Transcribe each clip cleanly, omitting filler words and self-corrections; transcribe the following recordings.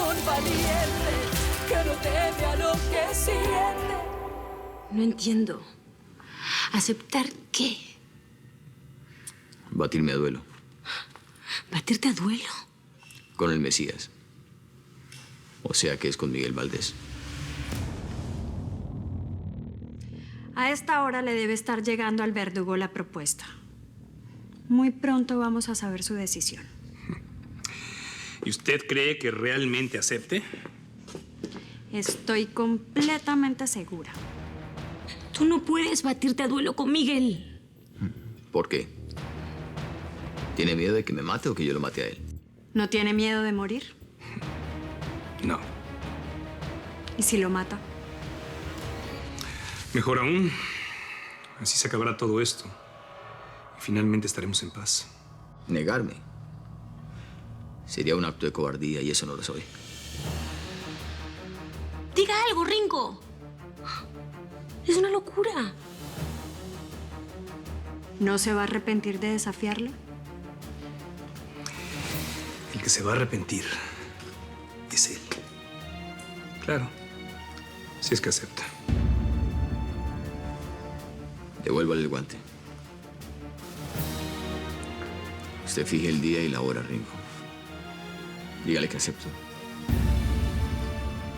un valiente que no teme a lo que siente. No entiendo. ¿Aceptar qué? Batirme a duelo. ¿Batirte a duelo? Con el Mesías. O sea que es con Miguel Valdés. A esta hora le debe estar llegando al verdugo la propuesta. Muy pronto vamos a saber su decisión. ¿Y usted cree que realmente acepte? Estoy completamente segura. Tú no puedes batirte a duelo con Miguel. ¿Por qué? ¿Tiene miedo de que me mate o que yo lo mate a él? ¿No tiene miedo de morir? No. ¿Y si lo mata? Mejor aún, así se acabará todo esto. Y finalmente estaremos en paz. Negarme sería un acto de cobardía y eso no lo soy. Diga algo, Ringo. Es una locura. ¿No se va a arrepentir de desafiarlo? El que se va a arrepentir es él. Claro, si es que acepta. Devuélvale el guante. Usted fije el día y la hora, Ringo. Dígale que acepto.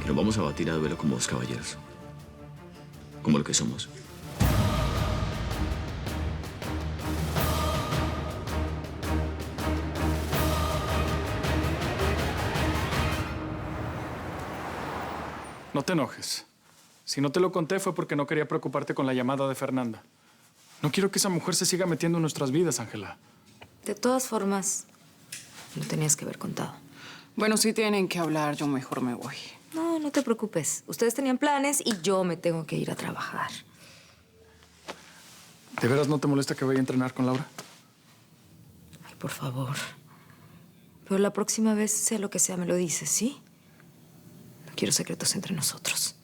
Que nos vamos a batir a duelo como dos caballeros. Como lo que somos. No te enojes. Si no te lo conté fue porque no quería preocuparte con la llamada de Fernanda. No quiero que esa mujer se siga metiendo en nuestras vidas, Ángela. De todas formas, no tenías que haber contado. Bueno, si tienen que hablar, yo mejor me voy. No, no te preocupes. Ustedes tenían planes y yo me tengo que ir a trabajar. ¿De veras no te molesta que vaya a entrenar con Laura? Ay, por favor. Pero la próxima vez, sea lo que sea, me lo dices, ¿sí? No quiero secretos entre nosotros.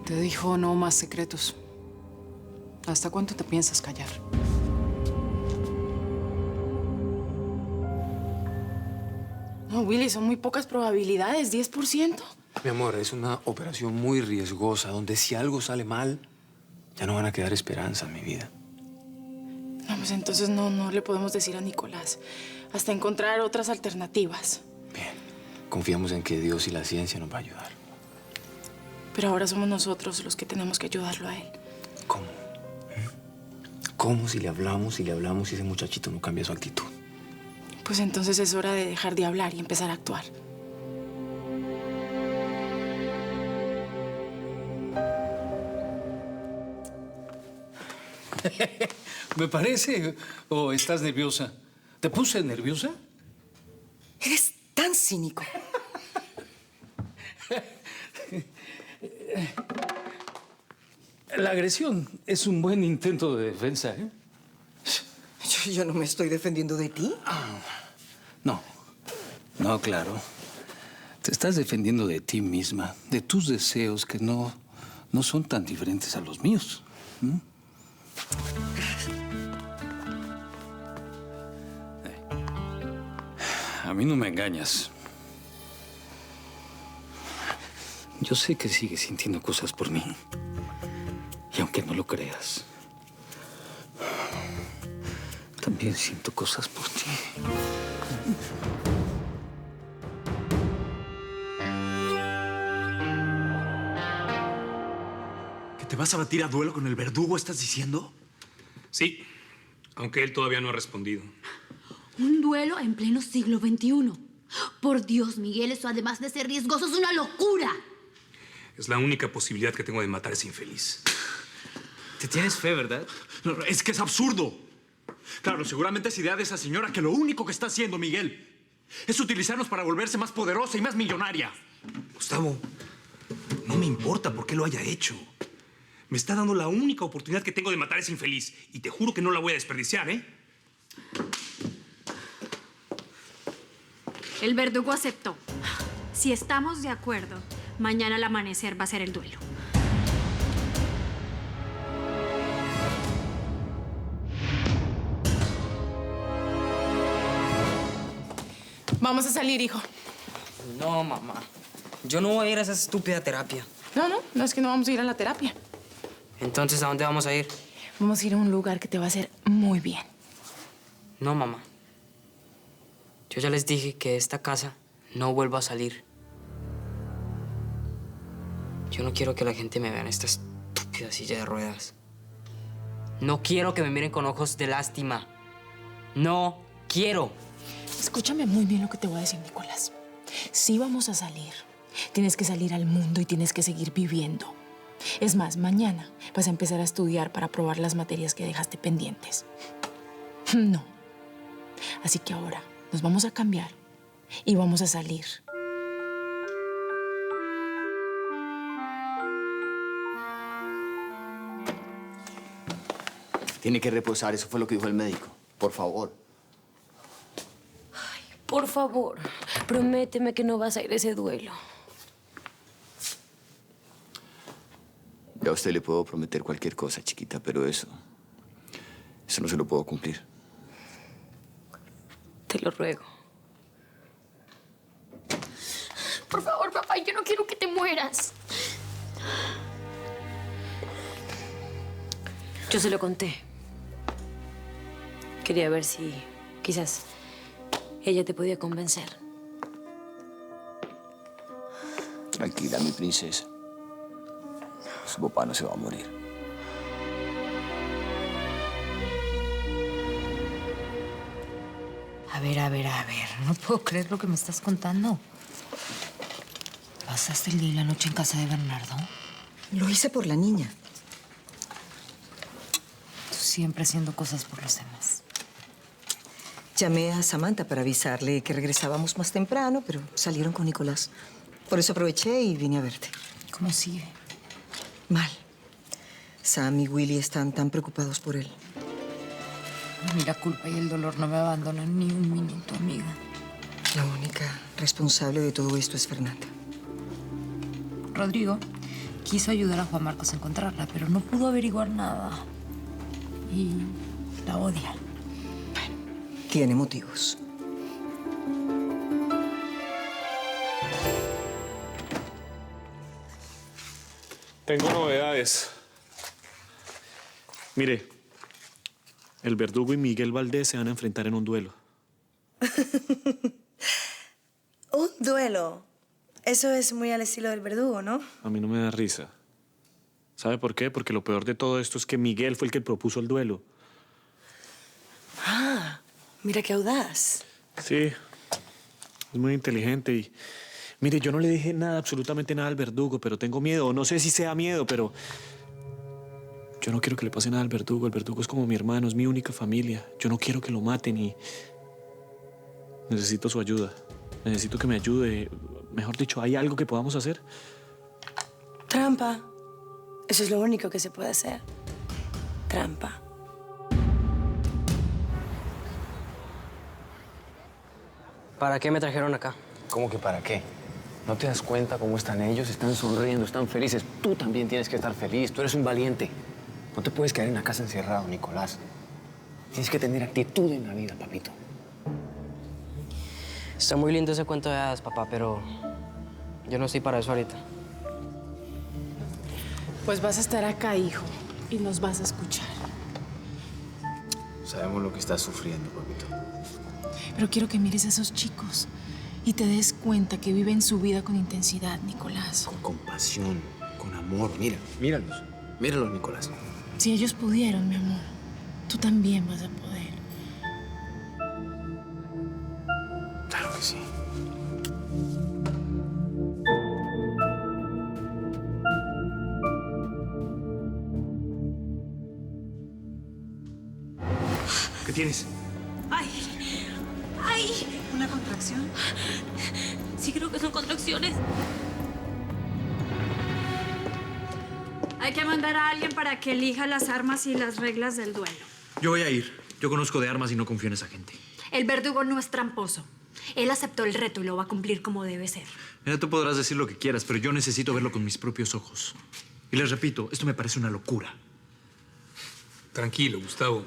Te dijo no más secretos. ¿Hasta cuánto te piensas callar? No, Willy, son muy pocas probabilidades, 10%. Mi amor, es una operación muy riesgosa, donde si algo sale mal, ya no van a quedar esperanzas, mi vida. No, pues entonces no le podemos decir a Nicolás. Hasta encontrar otras alternativas. Bien, confiamos en que Dios y la ciencia nos va a ayudar. Pero ahora somos nosotros los que tenemos que ayudarlo a él. ¿Cómo? ¿Cómo si le hablamos y ese muchachito no cambia su actitud? Pues entonces es hora de dejar de hablar y empezar a actuar. Me parece. ¿O estás nerviosa? ¿Te puse nerviosa? Eres tan cínico. La agresión es un buen intento de defensa, ¿eh? Yo no me estoy defendiendo de ti. No. No, claro. Te estás defendiendo de ti misma, de tus deseos que no son tan diferentes a los míos. ¿Mm? A mí no me engañas. Yo sé que sigues sintiendo cosas por mí. Y aunque no lo creas, también siento cosas por ti. ¿Que te vas a batir a duelo con el verdugo, estás diciendo? Sí, aunque él todavía no ha respondido. Un duelo en pleno siglo XXI. Por Dios, Miguel, eso además de ser riesgoso es una locura. Es la única posibilidad que tengo de matar a ese infeliz. Te tienes fe, ¿verdad? No, es que es absurdo. Claro, seguramente es idea de esa señora que lo único que está haciendo, Miguel, es utilizarnos para volverse más poderosa y más millonaria. Gustavo, no me importa por qué lo haya hecho. Me está dando la única oportunidad que tengo de matar a ese infeliz. Y te juro que no la voy a desperdiciar, ¿eh? El verdugo aceptó. Si estamos de acuerdo, Mañana al amanecer va a ser el duelo. Vamos a salir, hijo. No, mamá. Yo no voy a ir a esa estúpida terapia. No es que no vamos a ir a la terapia. Entonces, ¿a dónde vamos a ir? Vamos a ir a un lugar que te va a hacer muy bien. No, mamá. Yo ya les dije que de esta casa no vuelvo a salir. Yo no quiero que la gente me vea en esta estúpida silla de ruedas. No quiero que me miren con ojos de lástima. No quiero. Escúchame muy bien lo que te voy a decir, Nicolás. Si vamos a salir, tienes que salir al mundo y tienes que seguir viviendo. Es más, mañana vas a empezar a estudiar para aprobar las materias que dejaste pendientes. No. Así que ahora nos vamos a cambiar y vamos a salir. Tiene que reposar, eso fue lo que dijo el médico. Por favor. Por favor, prométeme que no vas a ir a ese duelo. Ya a usted le puedo prometer cualquier cosa, chiquita, pero eso no se lo puedo cumplir. Te lo ruego. Por favor, papá, yo no quiero que te mueras. Yo se lo conté. Quería ver si quizás ella te podía convencer. Tranquila, mi princesa. Su papá no se va a morir. A ver. No puedo creer lo que me estás contando. ¿Pasaste el día y la noche en casa de Bernardo? Lo hice por la niña. Tú siempre haciendo cosas por los demás. Llamé a Samantha para avisarle que regresábamos más temprano, pero salieron con Nicolás. Por eso aproveché y vine a verte. ¿Cómo sigue? Mal. Sam y Willy están tan preocupados por él. A mí la culpa y el dolor no me abandonan ni un minuto, amiga. La única responsable de todo esto es Fernanda. Rodrigo quiso ayudar a Juan Marcos a encontrarla, pero no pudo averiguar nada. Y la odia. Tiene motivos. Tengo novedades. Mire, el Verdugo y Miguel Valdés se van a enfrentar en un duelo. Un duelo. Eso es muy al estilo del Verdugo, ¿no? A mí no me da risa. ¿Sabe por qué? Porque lo peor de todo esto es que Miguel fue el que propuso el duelo. Ah, mira qué audaz. Sí, es muy inteligente y... Mire, yo no le dije nada, absolutamente nada al Verdugo, pero tengo miedo. No sé si sea miedo, pero... Yo no quiero que le pase nada al Verdugo. El Verdugo es como mi hermano, es mi única familia. Yo no quiero que lo maten y... Necesito su ayuda. Necesito que me ayude. Mejor dicho, ¿hay algo que podamos hacer? Trampa. Eso es lo único que se puede hacer. Trampa. ¿Para qué me trajeron acá? ¿Cómo que para qué? ¿No te das cuenta cómo están ellos? Están sonriendo, están felices. Tú también tienes que estar feliz. Tú eres un valiente. No te puedes quedar en la casa encerrado, Nicolás. Tienes que tener actitud en la vida, papito. Está muy lindo ese cuento de hadas, papá, pero yo no estoy para eso ahorita. Pues vas a estar acá, hijo, y nos vas a escuchar. Sabemos lo que estás sufriendo, papito. Pero quiero que mires a esos chicos y te des cuenta que viven su vida con intensidad, Nicolás. Con compasión, con amor. Mira, míralos. Míralos, Nicolás. Si ellos pudieron, mi amor, tú también vas a poder. Claro que sí. ¿Qué tienes? ¡Ay! ¡Ay! ¿Una contracción? Sí, creo que son contracciones. Hay que mandar a alguien para que elija las armas y las reglas del duelo. Yo voy a ir. Yo conozco de armas y no confío en esa gente. El Verdugo no es tramposo. Él aceptó el reto y lo va a cumplir como debe ser. Mira, tú podrás decir lo que quieras, pero yo necesito verlo con mis propios ojos. Y les repito, esto me parece una locura. Tranquilo, Gustavo.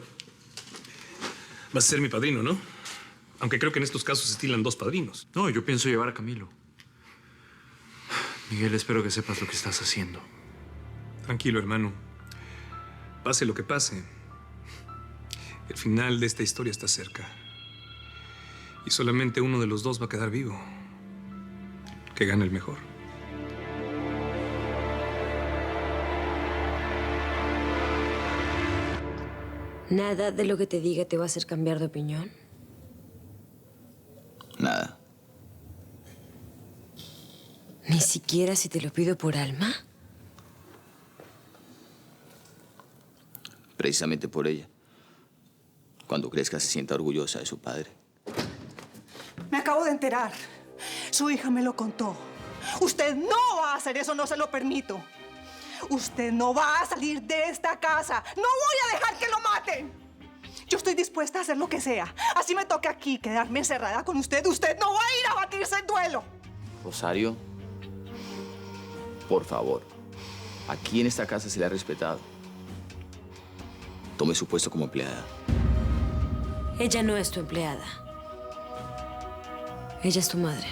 Vas a ser mi padrino, ¿no? Aunque creo que en estos casos se estilan 2 padrinos. No, yo pienso llevar a Camilo. Miguel, espero que sepas lo que estás haciendo. Tranquilo, hermano. Pase lo que pase, el final de esta historia está cerca. Y solamente uno de los dos va a quedar vivo. Que gane el mejor. ¿Nada de lo que te diga te va a hacer cambiar de opinión? Nada. ¿Ni siquiera si te lo pido por Alma? Precisamente por ella. Cuando crezca se sienta orgullosa de su padre. Me acabo de enterar. Su hija me lo contó. Usted no va a hacer eso, no se lo permito. Usted no va a salir de esta casa. No voy a dejar que lo maten. Yo estoy dispuesta a hacer lo que sea. Así me toca aquí quedarme encerrada con usted. Usted no va a ir a batirse en duelo. Rosario, por favor. Aquí en esta casa se le ha respetado. Tome su puesto como empleada. Ella no es tu empleada. Ella es tu madre.